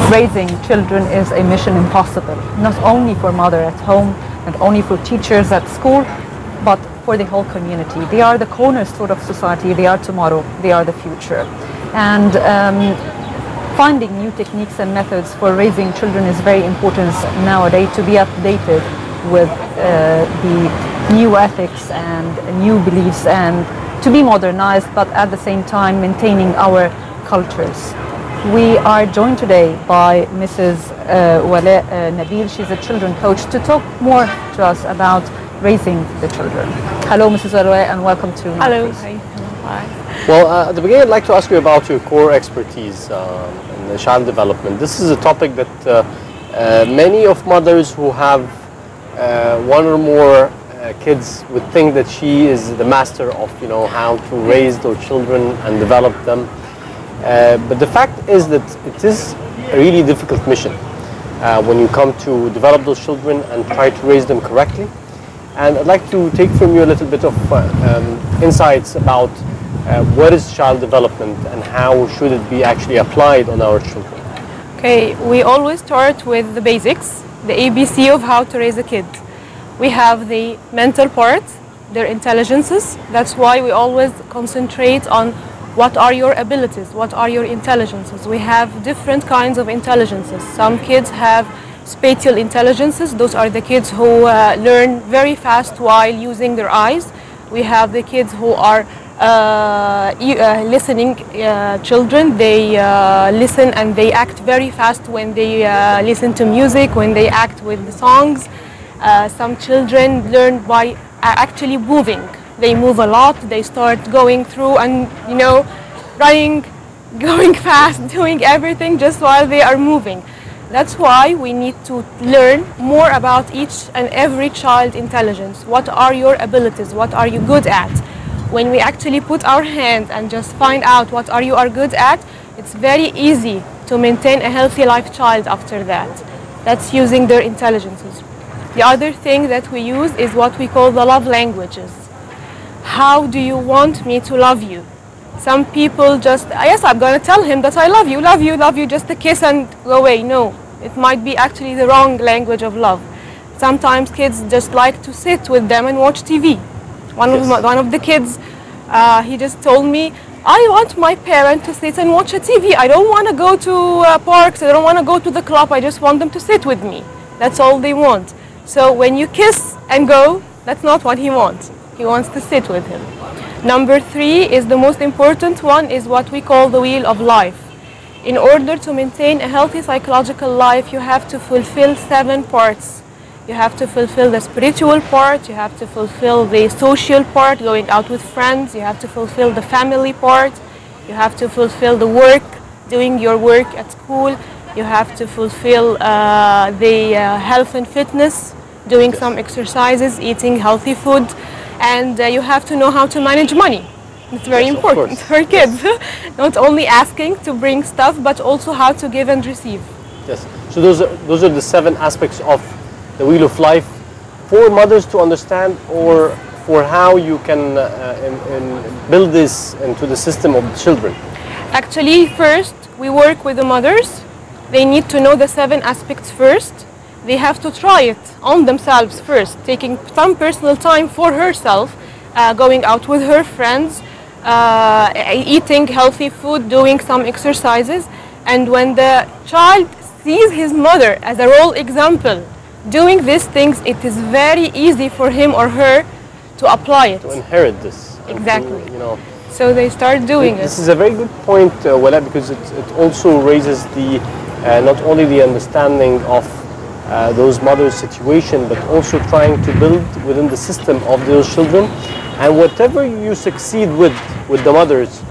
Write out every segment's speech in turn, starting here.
raising children is a mission impossible, not only for mother at home, not only for teachers at school, but for the whole community. They are the cornerstone of society, they are tomorrow, they are the future. And finding new techniques and methods for raising children is very important nowadays, to be updated with the new ethics and new beliefs, and to be modernized, but at the same time maintaining our cultures. We are joined today by Mrs. Walaa Nabil. She's a children coach, to talk more to us about raising the children. Hello, Mrs. Walaa, and welcome to Hello. Hi. Well, at the beginning, I'd like to ask you about your core expertise in the child development. This is a topic that many of mothers who have one or more kids would think that she is the master of, how to raise their children and develop them. But the fact is that it is a really difficult mission when you come to develop those children and try to raise them correctly. And I'd like to take from you a little bit of insights about what is child development and how should it be actually applied on our children. Okay, we always start with the basics, the ABC of how to raise a kid. We have the mental part, their intelligences. That's why we always concentrate on what are your abilities, what are your intelligences. We have different kinds of intelligences. Some kids have spatial intelligences. Those are the kids who learn very fast while using their eyes. We have the kids who are listening children. They listen and they act very fast when they listen to music, when they act with the songs. Some children learn by actually moving. They move a lot. They start going through and, running, going fast, doing everything just while they are moving. That's why we need to learn more about each and every child intelligence. What are your abilities? What are you good at? When we actually put our hands and just find out what are you are good at, it's very easy to maintain a healthy life child after that. That's using their intelligences. The other thing that we use is what we call the love languages. How do you want me to love you? Some people just, yes, I'm going to tell him that I love you, love you, love you, just a kiss and go away. No, it might be actually the wrong language of love. Sometimes kids just like to sit with them and watch TV. One of the kids, he just told me, I want my parent to sit and watch a TV. I don't want to go to parks, I don't want to go to the club, I just want them to sit with me. That's all they want. So when you kiss and go, that's not what he wants. He wants to sit with him. Number 3 is the most important one, is what we call the wheel of life. In order to maintain a healthy psychological life, you have to fulfill 7 parts. You have to fulfill the spiritual part, you have to fulfill the social part, going out with friends, you have to fulfill the family part, you have to fulfill the work, doing your work at school, you have to fulfill the health and fitness, doing some exercises, eating healthy food, and you have to know how to manage money. It's very important for kids. Not only asking to bring stuff, but also how to give and receive. Yes. So those are the 7 aspects of the wheel of life for mothers to understand, or for how you can build this into the system of the children. Actually, first we work with the mothers. They need to know the 7 aspects first. They have to try it on themselves first, taking some personal time for herself, going out with her friends, eating healthy food, doing some exercises. And when the child sees his mother as a role example doing these things, it is very easy for him or her to apply it. To inherit this. Exactly. To, so they start doing it. This is a very good point, Walaa, because it also raises the not only the understanding of those mothers' situation, but also trying to build within the system of those children. And whatever you succeed with the mothers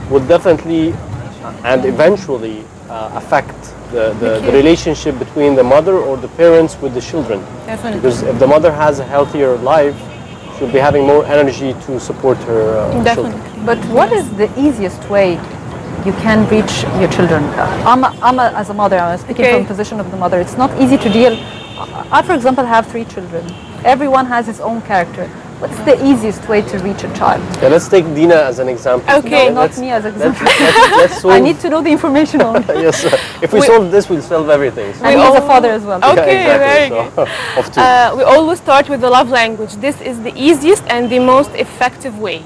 will definitely and eventually affect the relationship between the mother or the parents with the children. Definitely. Because if the mother has a healthier life, she'll be having more energy to support her children. But what is the easiest way you can reach your children? As a mother, I'm speaking from the position of the mother. It's not easy to deal. I, for example, have 3 children. Everyone has his own character. What's the easiest way to reach a child? Yeah, let's take Dina as an example. Okay. No, not me as an example. Let's solve. I need to know the information only. Yes, if we solve this, we'll solve everything. So. And he's a father as well. Okay, Yeah, very exactly. good. So, of two. We always start with the love language. This is the easiest and the most effective way.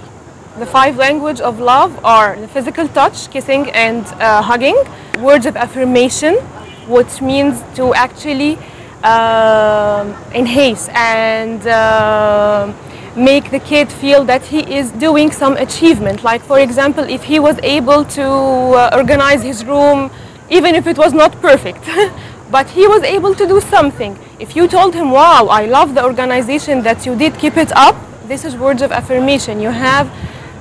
The 5 languages of love are the physical touch, kissing and hugging, words of affirmation, which means to actually enhance and make the kid feel that he is doing some achievement. Like, for example, if he was able to organize his room, even if it was not perfect, but he was able to do something. If you told him, wow, I love the organization that you did, keep it up, this is words of affirmation. You have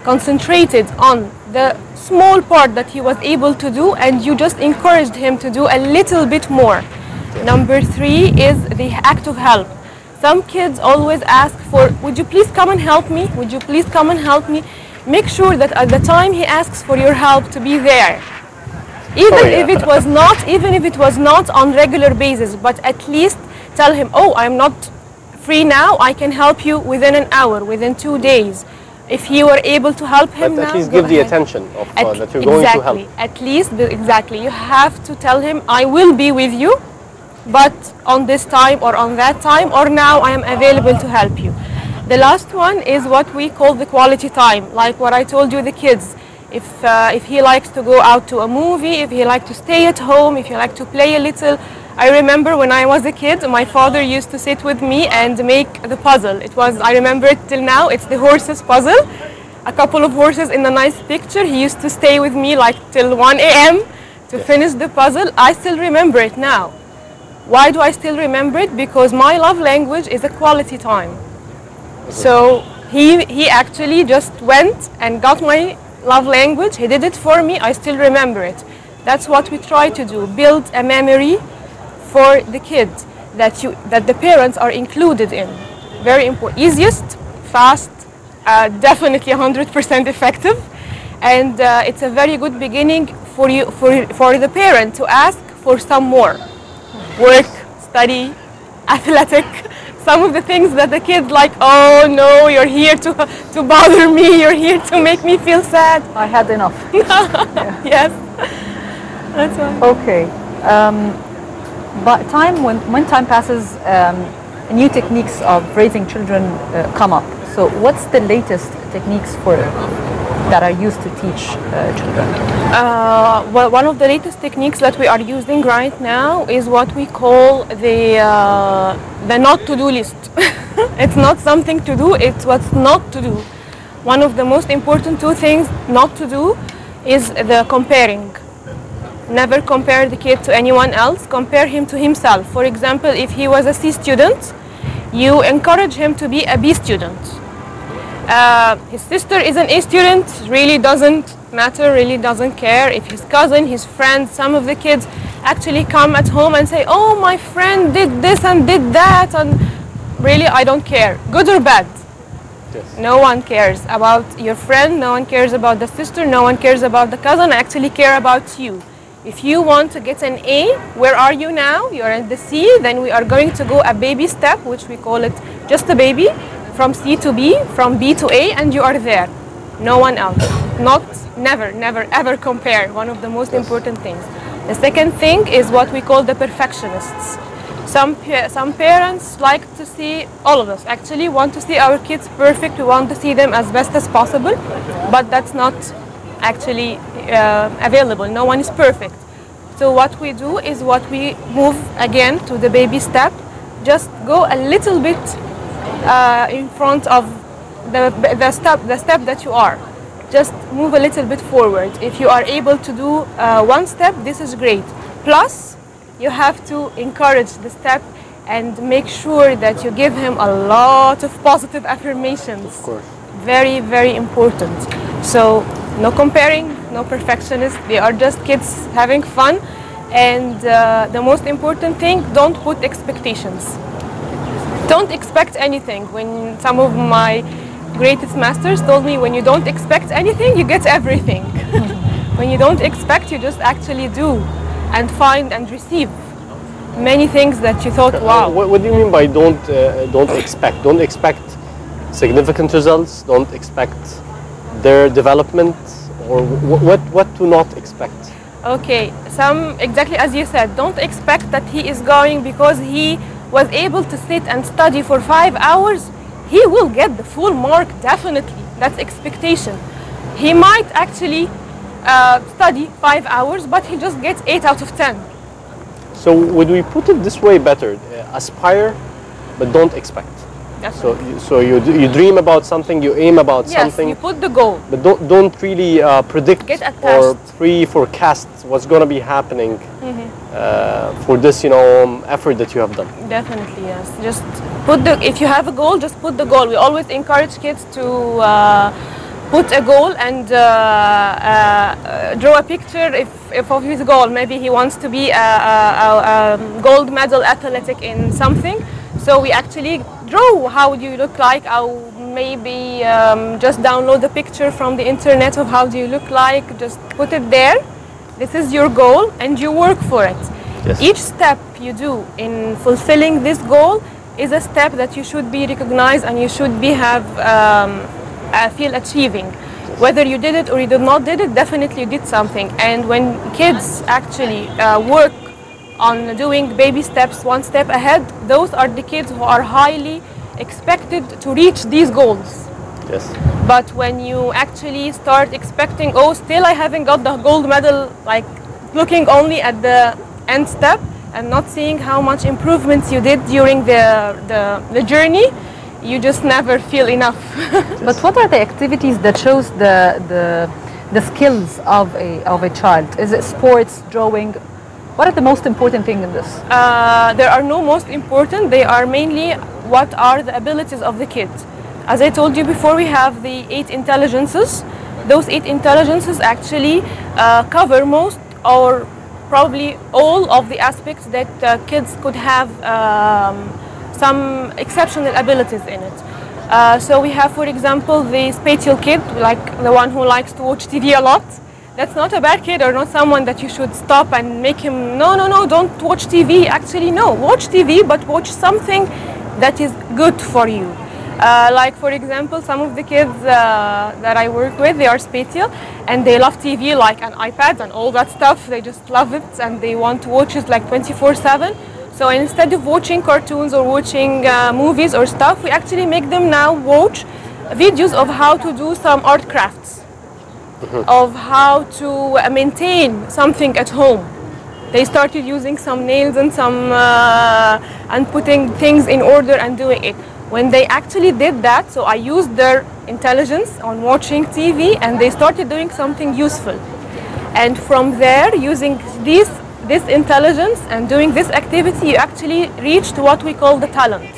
concentrated on the small part that he was able to do, and you just encouraged him to do a little bit more. Number 3 is the act of help. Some kids always ask for, would you please come and help me? Would you please come and help me? Make sure that at the time he asks for your help to be there. Even if it was not on regular basis, but at least tell him, oh, I'm not free now, I can help you within an hour, within 2 days. If you were able to help him But now, at least go give the ahead. attention of that you're going to help. At least, exactly. You have to tell him, I will be with you, but on this time or on that time, or now I am available to help you. The last one is what we call the quality time, like what I told you, the kids. If he likes to go out to a movie, if he likes to stay at home, if he likes to play a little. I remember when I was a kid, my father used to sit with me and make the puzzle. I remember it till now, it's the horses puzzle. A couple of horses in a nice picture. He used to stay with me like till 1 a.m. to finish the puzzle. I still remember it now. Why do I still remember it? Because my love language is a quality time. So he actually just went and got my love language. He did it for me. I still remember it. That's what we try to do. Build a memory for the kids that the parents are included in. Very important. Easiest, fast, definitely 100% effective, and it's a very good beginning for the parent to ask for some more. Work, study, athletic. Some of the things that the kids like, oh no, you're here to bother me, you're here to make me feel sad. I had enough. Yes, that's right. Okay. But when time passes, new techniques of raising children come up. So what's the latest techniques that are used to teach children? Well, one of the latest techniques that we are using right now is what we call the not to-do list. It's not something to do, it's what's not to do. One of the most important 2 things not to do is the comparing. Never compare the kid to anyone else, compare him to himself. For example, if he was a C student, you encourage him to be a B student. His sister is an A student, really doesn't matter, really doesn't care. If his cousin, his friend, some of the kids actually come at home and say, oh, my friend did this and did that, and really I don't care, good or bad. Yes. No one cares about your friend, no one cares about the sister, no one cares about the cousin, I actually care about you. If you want to get an A, where are you now? You're at the C, then we are going to go a baby step, which we call it just a baby, from C to B, from B to A, and you are there. No one else. Never, ever compare. One of the most important things. The second thing is what we call the perfectionists. Some parents like to see, all of us actually want to see our kids perfect. We want to see them as best as possible, but that's not actually available. No one is perfect. So what we do is what we move again to the baby step. Just go a little bit in front of the step that you are. Just move a little bit forward. If you are able to do one step, this is great. Plus, you have to encourage the step and make sure that you give him a lot of positive affirmations. Of course. Very, very important. So, no comparing, no perfectionist. They are just kids having fun. And the most important thing, don't put expectations. Don't expect anything. When some of my greatest masters told me, when you don't expect anything, you get everything. When you don't expect, you just actually do and find and receive many things that you thought, wow. What do you mean by don't expect? Don't expect significant results, don't expect their development, or what to not expect? Okay, exactly as you said, don't expect that he is going because he was able to sit and study for 5 hours, he will get the full mark, definitely. That's expectation. He might actually study 5 hours, but he just gets 8 out of 10. So would we put it this way better? Aspire, but don't expect. Definitely. So you dream about something, you aim about something. Yes, you put the goal. But don't really predict Get or attached. pre-forecast what's going to be happening for this, effort that you have done. Definitely, yes. Just if you have a goal, just put the goal. We always encourage kids to put a goal and draw a picture if of his goal. Maybe he wants to be a gold medal athletic in something. So we actually draw how do you look like, or maybe just download the picture from the internet of how do you look like, just put it there. This is your goal and you work for it. Yes. Each step you do in fulfilling this goal is a step that you should be recognized and you should be feel achieving. Whether you did it or you did not did it, definitely you did something. And when kids actually work on doing baby steps, one step ahead, those are the kids who are highly expected to reach these goals. Yes. But when you actually start expecting, oh, still I haven't got the gold medal, like looking only at the end step and not seeing how much improvements you did during the journey, you just never feel enough. But what are the activities that shows the skills of a child? Is it sports, drawing? What are the most important thing in this? There are no most important. They are mainly what are the abilities of the kid. As I told you before, we have the 8 intelligences. Those 8 intelligences actually cover most or probably all of the aspects that kids could have some exceptional abilities in it. So we have, for example, the spatial kid, like the one who likes to watch TV a lot. That's not a bad kid or not someone that you should stop and make him, no, don't watch TV. Actually, no, watch TV, but watch something that is good for you. Like, for example, some of the kids that I work with, they are spatial and they love TV, like an iPad and all that stuff. They just love it and they want to watch it like 24/7. So instead of watching cartoons or watching movies or stuff, we actually make them now watch videos of how to do some art crafts, of how to maintain something at home. They started using some nails and and putting things in order and doing it. When they actually did that, so I used their intelligence on watching TV and they started doing something useful. And from there, using this intelligence and doing this activity, you actually reached what we call the talent.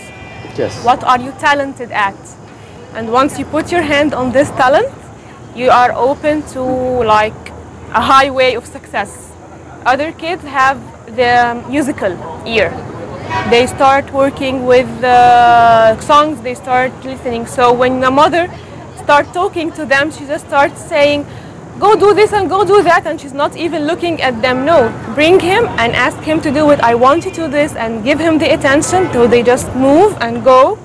Yes. What are you talented at? And once you put your hand on this talent, you are open to like a highway of success. Other kids have the musical ear. They start working with songs, they start listening. So when the mother starts talking to them, she just starts saying, go do this and go do that, and she's not even looking at them. No, bring him and ask him to do it. I want you to do this, and give him the attention. So they just move and go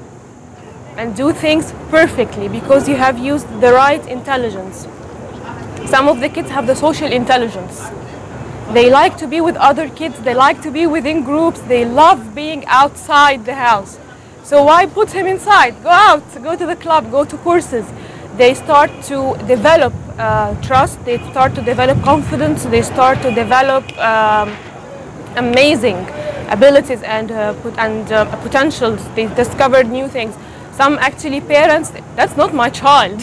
and do things perfectly because you have used the right intelligence. Some of the kids have the social intelligence. They like to be with other kids, they like to be within groups, they love being outside the house. So why put him inside? Go out, go to the club, go to courses. They start to develop trust, they start to develop confidence, they start to develop amazing abilities and potentials. They discovered new things. Some actually parents, that's not my child.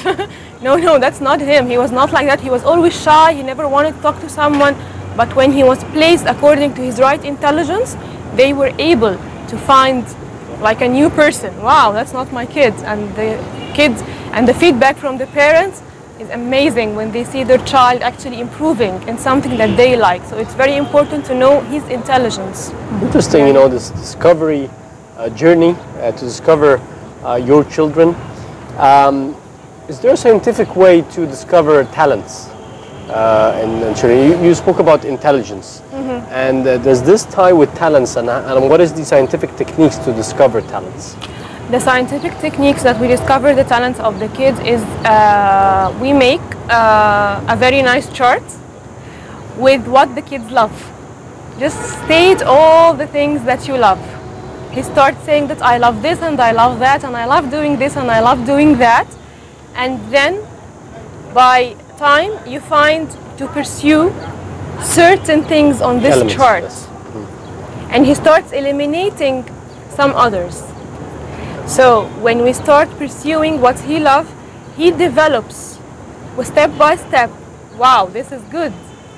No, that's not him. He was not like that. He was always shy. He never wanted to talk to someone. But when he was placed according to his right intelligence, they were able to find like a new person. Wow, that's not my kid. And the kids and the feedback from the parents is amazing when they see their child actually improving in something that they like. So it's very important to know his intelligence. Interesting, this discovery journey to discover your children. Is there a scientific way to discover talents in children? You spoke about intelligence. And does this tie with talents, and what is the scientific techniques to discover talents? The scientific techniques that we discover the talents of the kids is we make a very nice chart with what the kids love. Just state all the things that you love. He starts saying that I love this and I love that and I love doing this and I love doing that. And then by time you find to pursue certain things on this Elements, chart. yes. And he starts eliminating some others. So when we start pursuing what he loves, he develops step by step. Wow, this is good.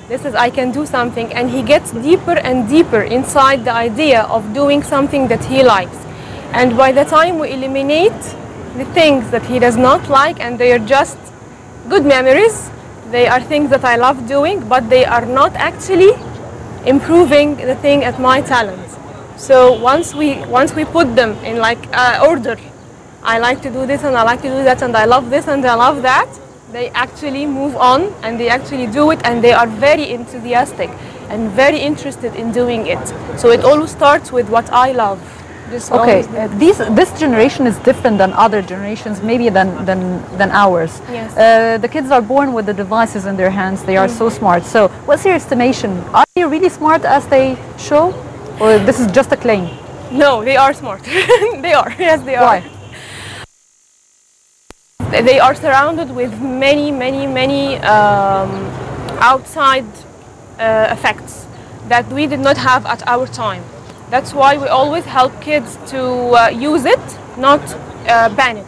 This is, I can do something. And he gets deeper and deeper inside the idea of doing something that he likes. And by the time we eliminate the things that he does not like, and they are just good memories, they are things that I love doing, but they are not actually improving the thing at my talent. So once we put them in like order, I like to do this and I like to do that and I love this and I love that, they actually move on and they actually do it, and they are very enthusiastic and very interested in doing it. So it always starts with what I love. Okay, this generation is different than other generations, maybe than ours. Yes. The kids are born with the devices in their hands. They are so smart. So what's your estimation? Are they really smart as they show? Or this is just a claim? No, they are smart. They are, yes they are. Why? They are surrounded with many outside effects that we did not have at our time. That's why we always help kids to use it, not ban it.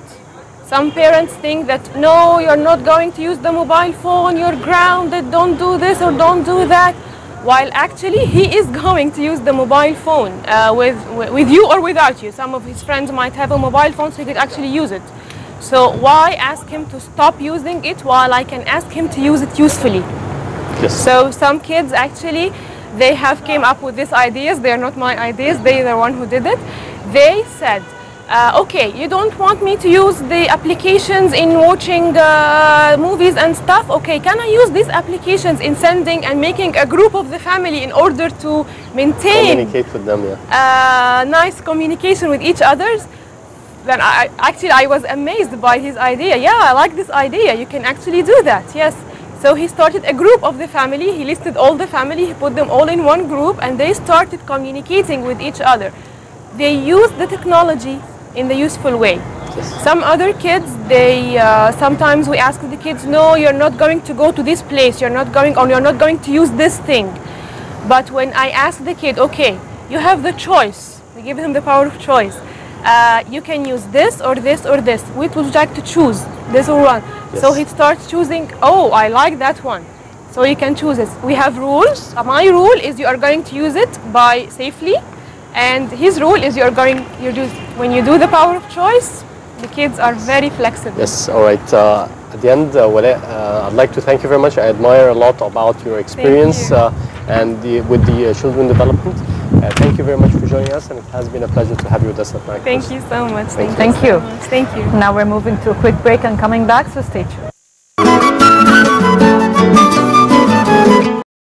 Some parents think that, no, you're not going to use the mobile phone, you're grounded, don't do this or don't do that. While actually he is going to use the mobile phone with you or without you. Some of his friends might have a mobile phone, so he could actually use it. So why ask him to stop using it while I can ask him to use it usefully? Yes. So some kids actually, they have came up with these ideas. They are not my ideas. They are the one who did it. They said, okay, you don't want me to use the applications in watching movies and stuff. Okay, can I use these applications in sending and making a group of the family in order to maintain Communicate with them, yeah. nice communication with each other? Then I was amazed by his idea. Yeah, I like this idea. You can actually do that. Yes. So he started a group of the family. He listed all the family. He put them all in one group, and they started communicating with each other. They used the technology in the useful way. Yes. Some other kids, they sometimes we ask the kids, no, you're not going to go to this place. You're not going, or you're not going to use this thing. But when I ask the kid, okay, you have the choice. We give him the power of choice. You can use this or this or this. Which would you like to choose? This or one. Yes. So he starts choosing, oh, I like that one. So you can choose it. We have rules. My rule is you are going to use it by safely. And his rule is when you do the power of choice, the kids are very flexible. Yes, all right. At the end, Walaa, I'd like to thank you very much. I admire a lot about your experience with the children development. Thank you very much for joining us, and it has been a pleasure to have you with us at night. Thank you so much. Thank you. Thank you. Now we're moving to a quick break and coming back, so stay tuned.